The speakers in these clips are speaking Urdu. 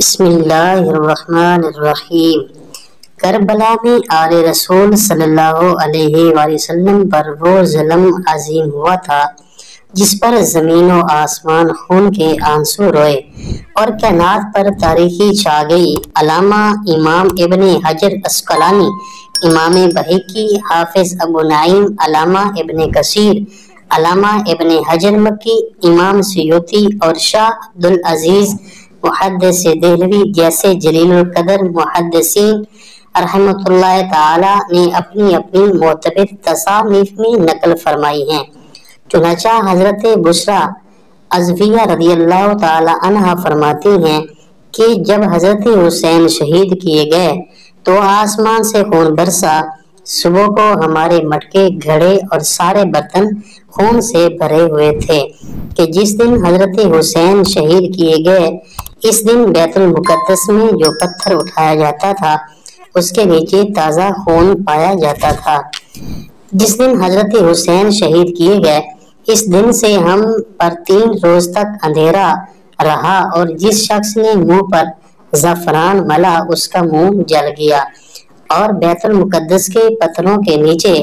بسم اللہ الرحمن الرحیم۔ کربلا میں آل رسول صلی اللہ علیہ وآلہ وسلم پر وہ ظلم عظیم ہوا تھا جس پر زمین و آسمان خون کے آنسو روئے اور کائنات پر تاریکی چھا گئی۔ علامہ امام ابن حجر عسقلانی، امام بہقی، حافظ ابو نعیم، علامہ ابن کثیر، علامہ ابن حجر مکی، امام سیوطی اور شاہ عبدالعزیز محدث دہلوی جیسے جلیل القدر محدثین رحمۃ اللہ تعالی نے اپنی اپنی معتبر تصانیف میں نقل فرمائی ہیں۔ چنانچہ حضرت بشریٰ ازویہ رضی اللہ تعالی عنہ فرماتی ہیں کہ جب حضرت حسین شہید کیے گئے تو آسمان سے خون برسا۔ صبح کو ہمارے مٹکے، گھڑے اور سارے برتن خون سے بھرے ہوئے تھے کہ جس دن حضرت حسین شہید کیے گئے اس دن بیت المقدس میں جو پتھر اٹھایا جاتا تھا اس کے نیچے تازہ خون پایا جاتا تھا۔ جس دن حضرت حسین شہید کیے گئے اس دن سے ہم پر 3 روز تک اندھیرا رہا اور جس شخص نے منہ پر زعفران ملا اس کا منہ جل گیا اور بیت المقدس کے پتھروں کے نیچے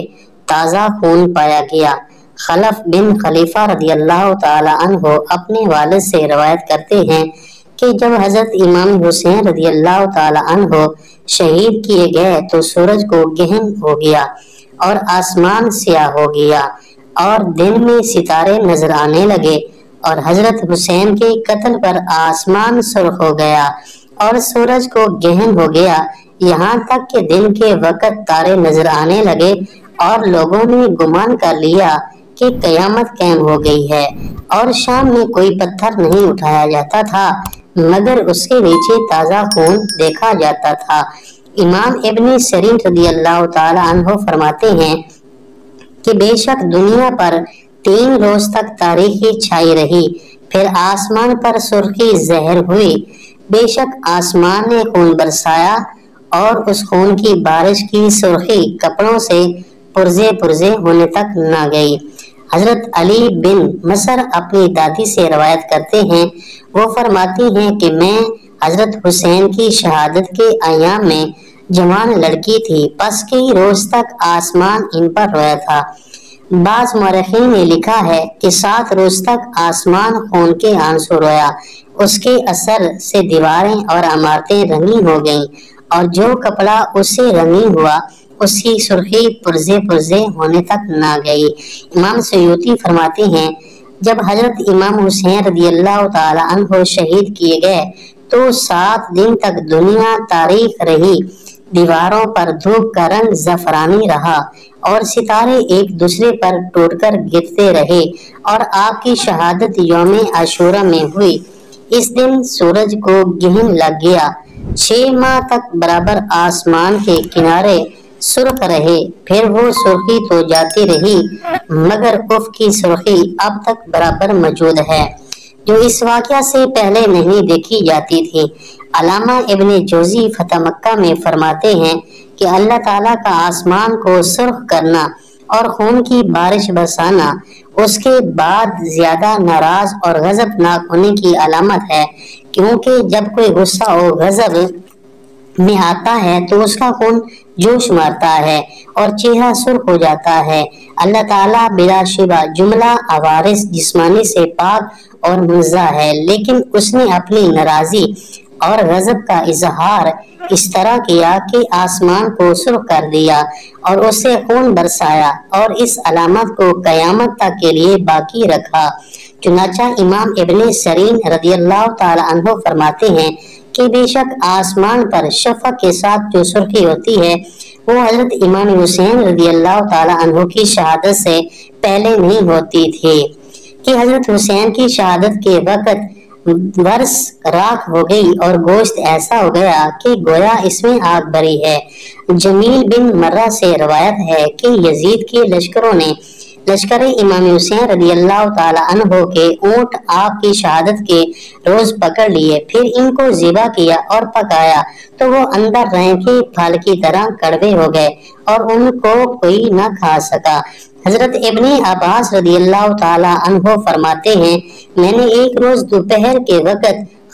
تازہ خون پایا گیا۔ خلف بن خلیفہ رضی اللہ تعالی عنہ اپنے والد سے روایت کرتے ہیں کہ جب حضرت امام حسین رضی اللہ تعالی عنہ شہید کیے گئے تو سورج کو گہن ہو گیا اور آسمان سیاہ ہو گیا اور دن میں ستارے نظر آنے لگے اور حضرت حسین کے قتل پر آسمان سرخ ہو گیا اور سورج کو گہن ہو گیا، یہاں تک کہ دن کے وقت تارے نظر آنے لگے اور لوگوں نے گمان کر لیا کہ قیامت قائم ہو گئی ہے اور شام میں کوئی پتھر نہیں اٹھایا جاتا تھا مگر اس کے نیچے تازہ خون دیکھا جاتا تھا۔ امام ابن سیرین رضی اللہ تعالی عنہ فرماتے ہیں کہ بے شک دنیا پر 3 روز تک تاریکی چھائی رہی، پھر آسمان پر سرخی ظاہر ہوئی، بے شک آسمان نے خون برسایا اور اس خون کی بارش کی سرخی کپڑوں سے پرزے پرزے ہونے تک نہ گئی۔ حضرت علی بن مصر اپنی دادی سے روایت کرتے ہیں، وہ فرماتی ہیں کہ میں حضرت حسین کی شہادت کے ایام میں جوان لڑکی تھی، پس کئی روز تک آسمان ان پر رویا تھا۔ بعض مورخین نے لکھا ہے کہ 7 روز تک آسمان خون کے آنسو رویا، اس کے اثر سے دیواریں اور عمارتیں رنگین ہو گئیں اور جو کپڑا اس سے رنگین ہوا اس کی سرخی پرزے پرزے ہونے تک نہ گئی۔ امام سیوطی فرماتے ہیں جب حضرت امام حسین رضی اللہ تعالی عنہ شہید کیے گئے تو 7 دن تک دنیا تاریک رہی، دیواروں پر دھوپ کا رنگ زعفرانی رہا اور ستارے ایک دوسرے پر ٹوٹ کر گرتے رہے اور آپ کی شہادت یوم عاشورہ میں ہوئی۔ اس دن سورج کو گہن لگ گیا، 6 ماہ تک برابر آسمان کے کنارے سرخ رہے، پھر وہ سرخی تو جاتی رہی مگر افق کی سرخی اب تک برابر موجود ہے جو اس واقعہ سے پہلے نہیں دیکھی جاتی تھی۔ علامہ ابن جوزی فتح مکہ میں فرماتے ہیں کہ اللہ تعالیٰ کا آسمان کو سرخ کرنا اور خون کی بارش برسانا اس کے بعد زیادہ ناراض اور غضبناک ہونے کی علامت ہے، کیونکہ جب کوئی غصہ اور غضب میں آتا ہے تو اس کا خون جوش مارتا ہے اور چہرہ سرخ ہو جاتا ہے۔ اللہ تعالیٰ بلا شبہ جملہ عوارض جسمانی سے پاک اور منزہ ہے، لیکن اس نے اپنی ناراضی اور غضب کا اظہار اس طرح کیا کہ آسمان کو سرخ کر دیا اور اس سے خون برسایا اور اس علامت کو قیامت تک کے لیے باقی رکھا۔ چنانچہ امام ابن سیرین رضی اللہ تعالی عنہ فرماتے ہیں کہ بے شک آسمان پر شفق کے ساتھ جو سرخی ہوتی ہے وہ حضرت امام حسین رضی اللہ تعالی عنہ کی شہادت سے پہلے نہیں ہوتی تھی کہ حضرت حسین کی شہادت کے وقت ورس راکھ ہو گئی اور گوشت ایسا ہو گیا کہ گویا اس میں آگ بری ہے۔ جمیل بن مرہ سے روایت ہے کہ یزید کے لشکروں نے لشکر امام حسین رضی اللہ تعالی عنہ کے اونٹ آپ کی شہادت کے روز پکڑ لیے، پھر ان کو ذبح کیا اور پکایا تو وہ اندر رہیں کے پھل کی طرح کڑوے ہو گئے اور ان کو کوئی نہ کھا سکا۔ حضرت ابن عباس رضی اللہ تعالی عنہ فرماتے ہیں میں نے ایک روز دوپہر کے وقت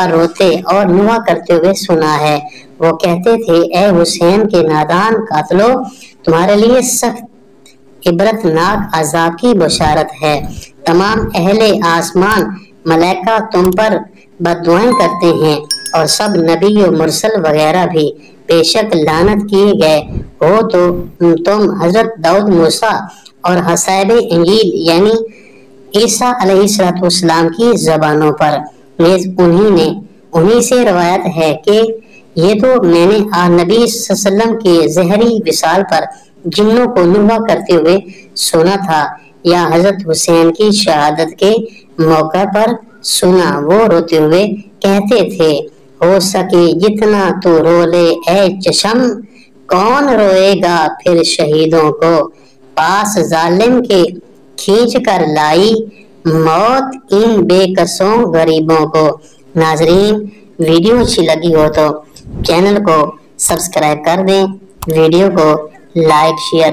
پر روتے اور نوحہ کرتے ہوئے سنا ہے۔ وہ کہتے تھے اے حسین کے نادان قاتلو، تمہارے لیے سخت عبرتناک عذاب کی بشارت ہے۔ تمام اہل آسمان ملائکہ تم پر بددعائیں کرتے ہیں اور سب نبی و مرسل وغیرہ بھی، بے شک لعنت کیے گئے ہو تو تم حضرت داؤد موسیٰ اور حسائب انجیل یعنی عیسیٰ علیہ السلام کی زبانوں پر، نیز انہی سے روایت ہے کہ یہ تو میں نے نبی صلی اللہ علیہ وسلم کے ظہری وصال پر جنوں کو نوحہ کرتے ہوئے سنا تھا، یا حضرت حسین کی شہادت کے موقع پر سنا۔ وہ روتے ہوئے کہتے تھے ہو سکے جتنا تو رو لے اے چشم، کون روئے گا پھر شہیدوں کو، پاس ظالم کے کھینچ کر لائی موت ان بے کسوں غریبوں کو۔ ناظرین، ویڈیو اچھی لگی ہو تو چینل کو سبسکرائب کر دیں، ویڈیو کو لائک شیئر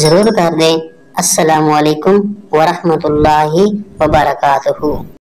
ضرور کر دیں۔ السلام علیکم ورحمۃ اللہ وبرکاتہ۔